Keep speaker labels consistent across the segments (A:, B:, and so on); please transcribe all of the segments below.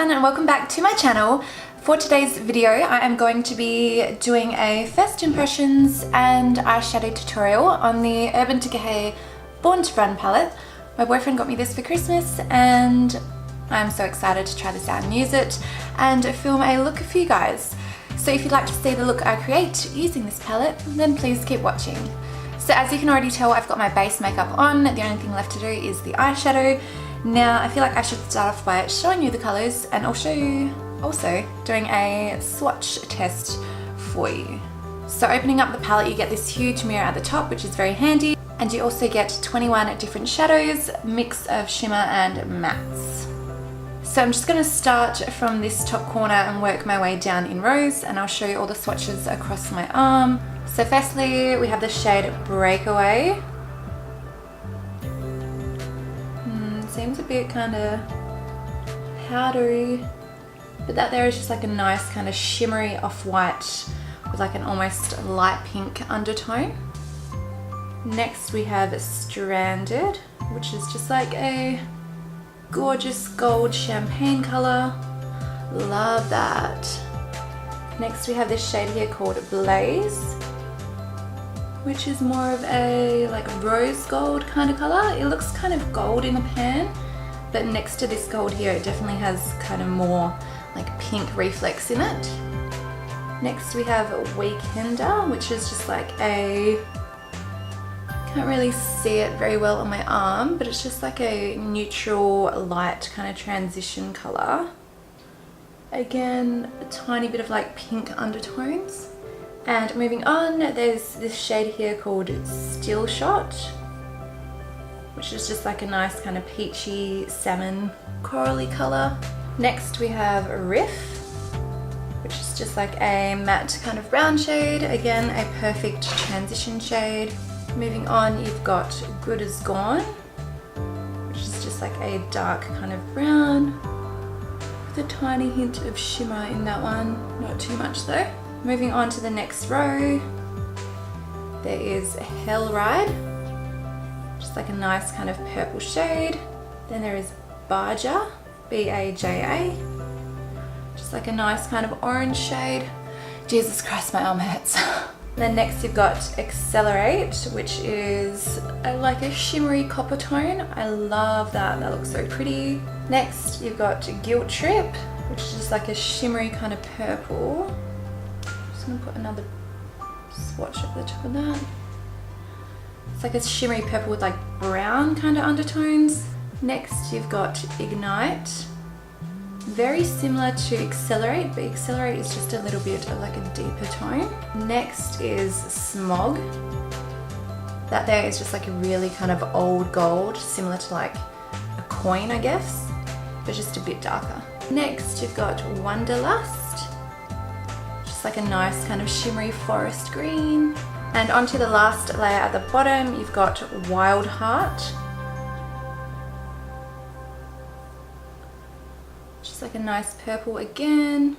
A: everyone and welcome back to my channel. For today's video I am going to be doing a first impressions and eyeshadow tutorial on the Urban Decay Born To Run palette. My boyfriend got me this for Christmas and I'm so excited to try this out and use it and film a look for you guys. So if you'd like to see the look I create using this palette, then please keep watching. So as you can already tell, I've got my base makeup on. The only thing left to do is the eyeshadow. Now I feel like I should start off by showing you the colours and I'll show you also doing a swatch test for you. So opening up the palette, you get this huge mirror at the top, which is very handy, and you also get 21 different shadows, mix of shimmer and mattes. So I'm just going to start from this top corner and work my way down in rows, and I'll show you all the swatches across my arm. So firstly we have the shade Breakaway. Seems a bit kind of powdery, but that there is just like a nice kind of shimmery off-white with like an almost light pink undertone. Next we have Stranded, which is just like a gorgeous gold champagne color. Love that. Next we have this shade here called Blaze, which is more of a like rose gold kind of color. It looks kind of gold in the pan, but next to this gold here it definitely has kind of more like pink reflex in it. Next we have Weekender, which is just like a, can't really see it very well on my arm, but it's just like a neutral light kind of transition color. Again, a tiny bit of like pink undertones. And moving on, there's this shade here called Still Shot, which is just like a nice kind of peachy salmon corally color. Next we have Riff, which is just like a matte kind of brown shade. Again, a perfect transition shade. Moving on, you've got Good As Gone, which is just like a dark kind of brown with a tiny hint of shimmer in that one, not too much though. Moving on to the next row, there is Hell Ride, just like a nice kind of purple shade. Then there is Baja, B-A-J-A, just like a nice kind of orange shade. Jesus Christ, my arm hurts. Then next you've got Accelerate, which is like a shimmery copper tone. I love that, that looks so pretty. Next you've got Guilt Trip, which is just like a shimmery kind of purple. I'm gonna put another swatch at the top of that. It's like a shimmery purple with like brown kind of undertones. Next you've got Ignite, very similar to Accelerate, but Accelerate is just a little bit of like a deeper tone. Next is Smog. That there is just like a really kind of old gold, similar to like a coin I guess, but just a bit darker. Next you've got Wanderlust, like a nice kind of shimmery forest green. And onto the last layer at the bottom, you've got Wild Heart, just like a nice purple again,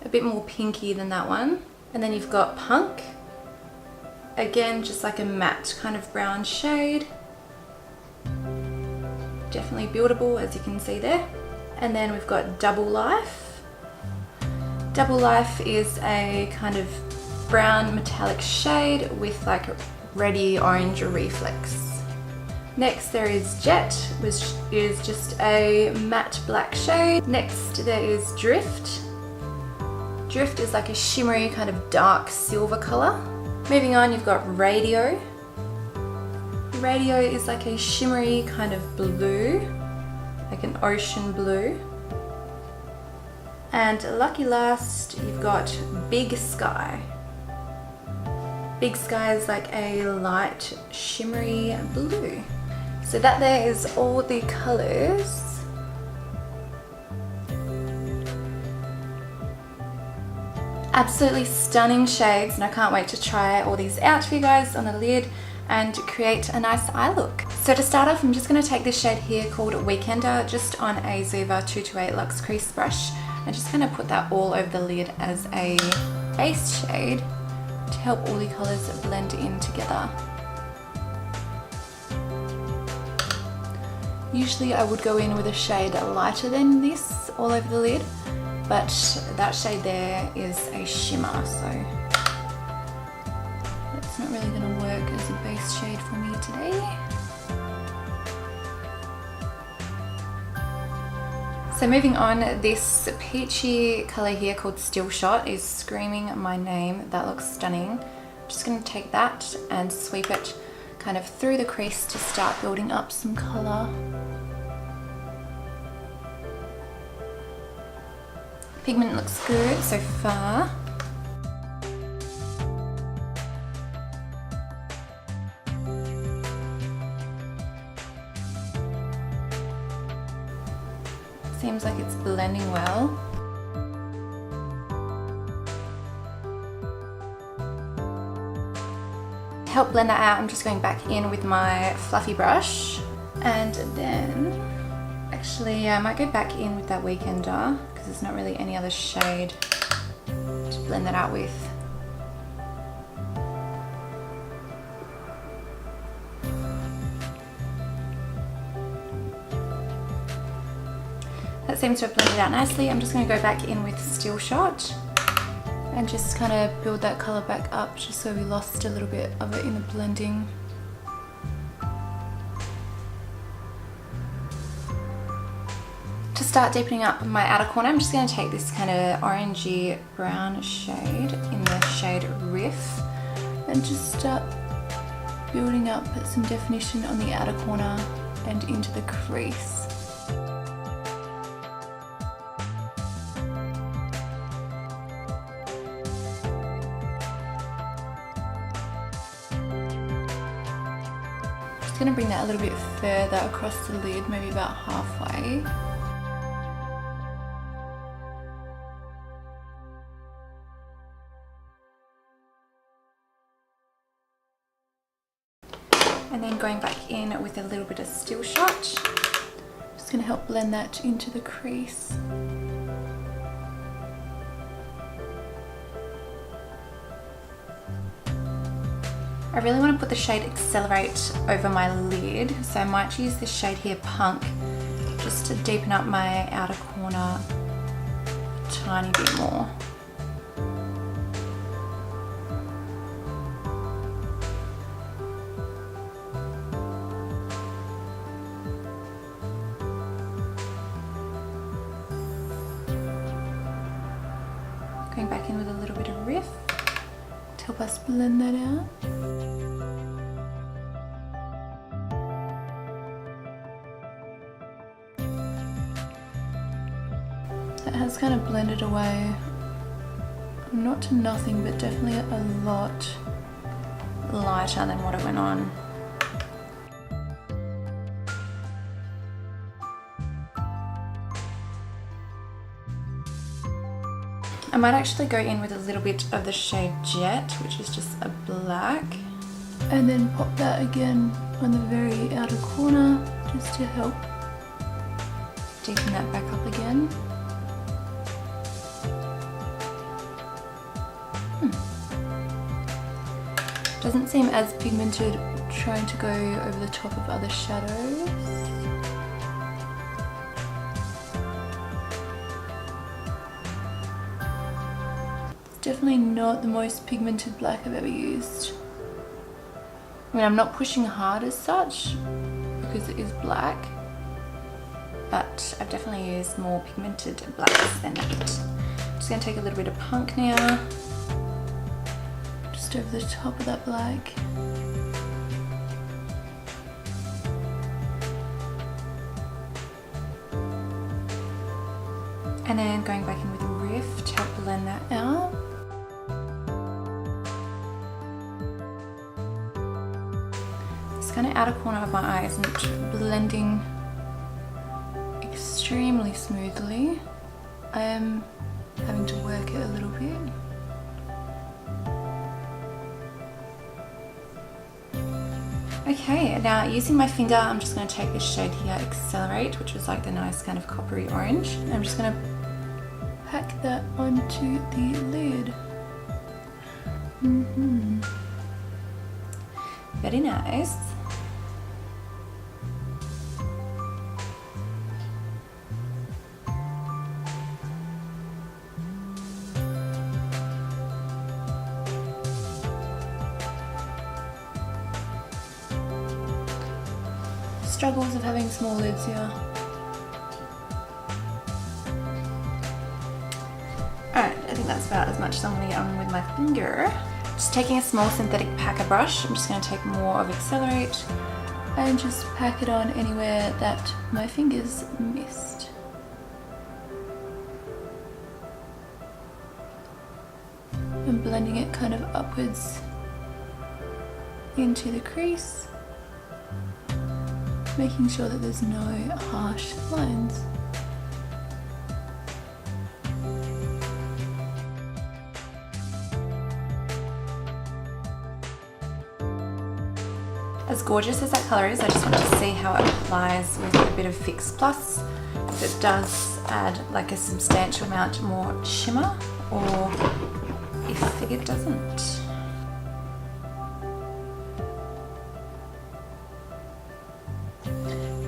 A: a bit more pinky than that one. And then you've got Punk, again just like a matte kind of brown shade, definitely buildable as you can see there. And then we've got Double Life. Double Life is a kind of brown metallic shade with like reddy orange reflex. Next there is Jet, which is just a matte black shade. Next there is Drift. Drift is like a shimmery kind of dark silver color. Moving on, you've got Radio. Radio is like a shimmery kind of blue, like an ocean blue. And lucky last, you've got Big Sky. Big Sky is like a light shimmery blue. So that there is all the colours. Absolutely stunning shades, and I can't wait to try all these out for you guys on the lid and create a nice eye look. So to start off, I'm just going to take this shade here called Weekender just on a Zuva 228 Luxe Crease brush. I'm just going to put that all over the lid as a base shade to help all the colours blend in together. Usually I would go in with a shade lighter than this all over the lid, but that shade there is a shimmer, so it's not really going to work as a base shade for me today. So moving on, this peachy colour here called Still Shot is screaming my name. That looks stunning. I'm just going to take that and sweep it kind of through the crease to start building up some colour. Pigment looks good so far. Seems like it's blending well. To help blend that out, I'm just going back in with my fluffy brush, and then actually I might go back in with that Weekender because there's not really any other shade to blend that out with. That seems to have blended out nicely. I'm just going to go back in with Still Shot and just kind of build that colour back up, just so we lost a little bit of it in the blending. To start deepening up my outer corner, I'm just going to take this kind of orangey brown shade in the shade Riff and just start building up some definition on the outer corner and into the crease. I'm going to bring that a little bit further across the lid, maybe about halfway. And then going back in with a little bit of Still Shot. Just going to help blend that into the crease. I really want to put the shade Accelerate over my lid, so I might use this shade here, Punk, just to deepen up my outer corner a tiny bit more. Going back in with a little bit of Riff to help us blend that out. That has kind of blended away, not to nothing, but definitely a lot lighter than what it went on. I might actually go in with a little bit of the shade Jet, which is just a black, and then pop that again on the very outer corner just to help deepen that back up again. Doesn't seem as pigmented trying to go over the top of other shadows. It's definitely not the most pigmented black I've ever used. I mean, I'm not pushing hard as such because it is black, but I've definitely used more pigmented blacks than that. I'm just going to take a little bit of Punk now. Over the top of that black. And then going back in with a Riff to help blend that out. This kind of outer corner of my eye isn't blending extremely smoothly. I am having to work it a little bit. Okay, now using my finger, I'm just going to take this shade here, Accelerate, which was like the nice kind of coppery orange. And I'm just going to pack that onto the lid. Very nice. struggles of having small lids, yeah. Alright, I think that's about as much as I'm going to get on with my finger. Just taking a small synthetic packer brush, I'm just going to take more of Accelerate and just pack it on anywhere that my fingers missed. And blending it kind of upwards into the crease, making sure that there's no harsh lines. As gorgeous as that colour is, I just want to see how it applies with a bit of Fix Plus. If it does add like a substantial amount more shimmer, or if it doesn't.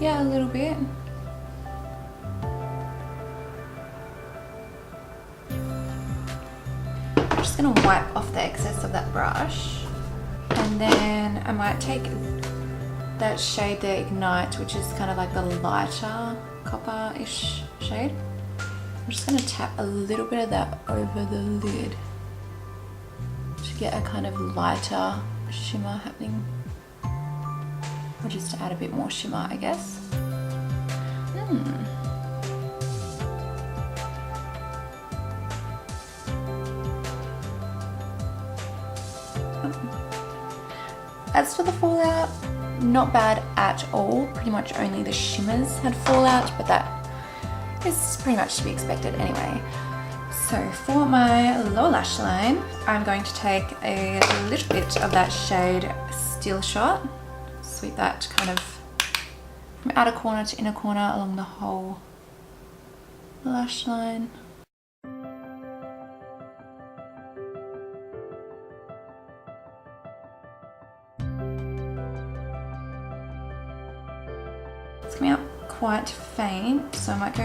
A: Yeah, a little bit. I'm just going to wipe off the excess of that brush. And then I might take that shade there, Ignite, which is kind of like the lighter copper-ish shade. I'm just going to tap a little bit of that over the lid to get a kind of lighter shimmer happening. Or just to add a bit more shimmer, I guess. As for the fallout, not bad at all. Pretty much only the shimmers had fallout, but that is pretty much to be expected anyway. So for my lower lash line, I'm going to take a little bit of that shade Still Shot, sweep that kind of from outer corner to inner corner along the whole lash line. It's coming out quite faint, so I might go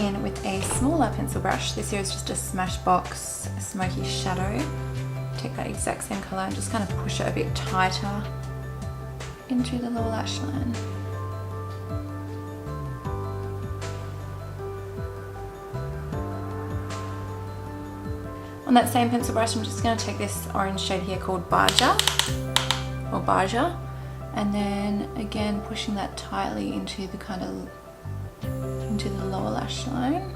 A: in with a smaller pencil brush. This here is just a Smashbox Smoky Shadow. Take that exact same colour and just kind of push it a bit tighter into the lower lash line. On that same pencil brush, I'm just going to take this orange shade here called Baja, or Baja, and then again pushing that tightly into the kind of into the lower lash line.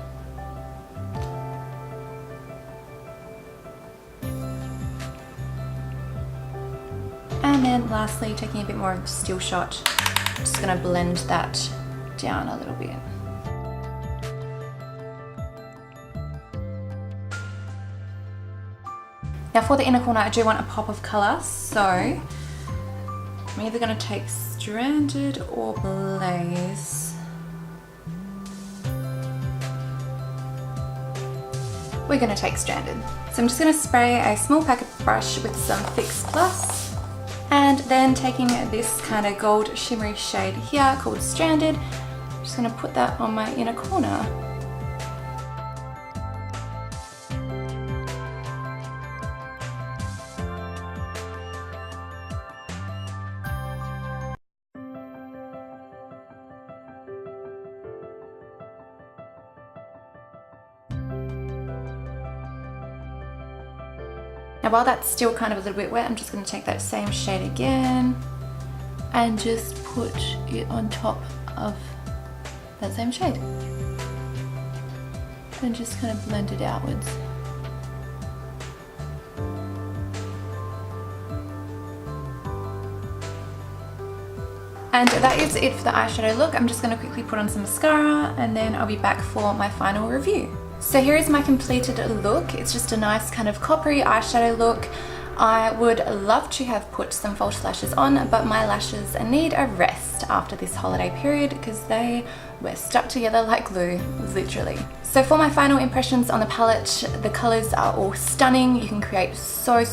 A: And then lastly, taking a bit more of Still Shot, just going to blend that down a little bit. Now for the inner corner, I do want a pop of colour, so I'm either going to take Stranded or Blaze. We're going to take Stranded. So I'm just going to spray a small packet brush with some Fix Plus, and then taking this kind of gold shimmery shade here called Stranded, I'm just going to put that on my inner corner. Now while that's still kind of a little bit wet, I'm just going to take that same shade again and just put it on top of that same shade. And just kind of blend it outwards. And that is it for the eyeshadow look. I'm just going to quickly put on some mascara and then I'll be back for my final review. So here is my completed look. It's just a nice kind of coppery eyeshadow look. I would love to have put some false lashes on, but my lashes need a rest after this holiday period because they were stuck together like glue, literally. So for my final impressions on the palette, the colors are all stunning. You can create so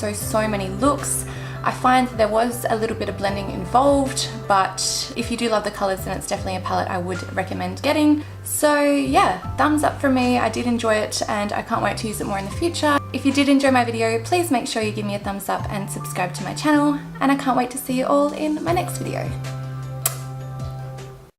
A: many looks. I find there was a little bit of blending involved, but if you do love the colors, then it's definitely a palette I would recommend getting. So yeah, thumbs up from me. I did enjoy it and I can't wait to use it more in the future. If you did enjoy my video, please make sure you give me a thumbs up and subscribe to my channel, and I can't wait to see you all in my next video.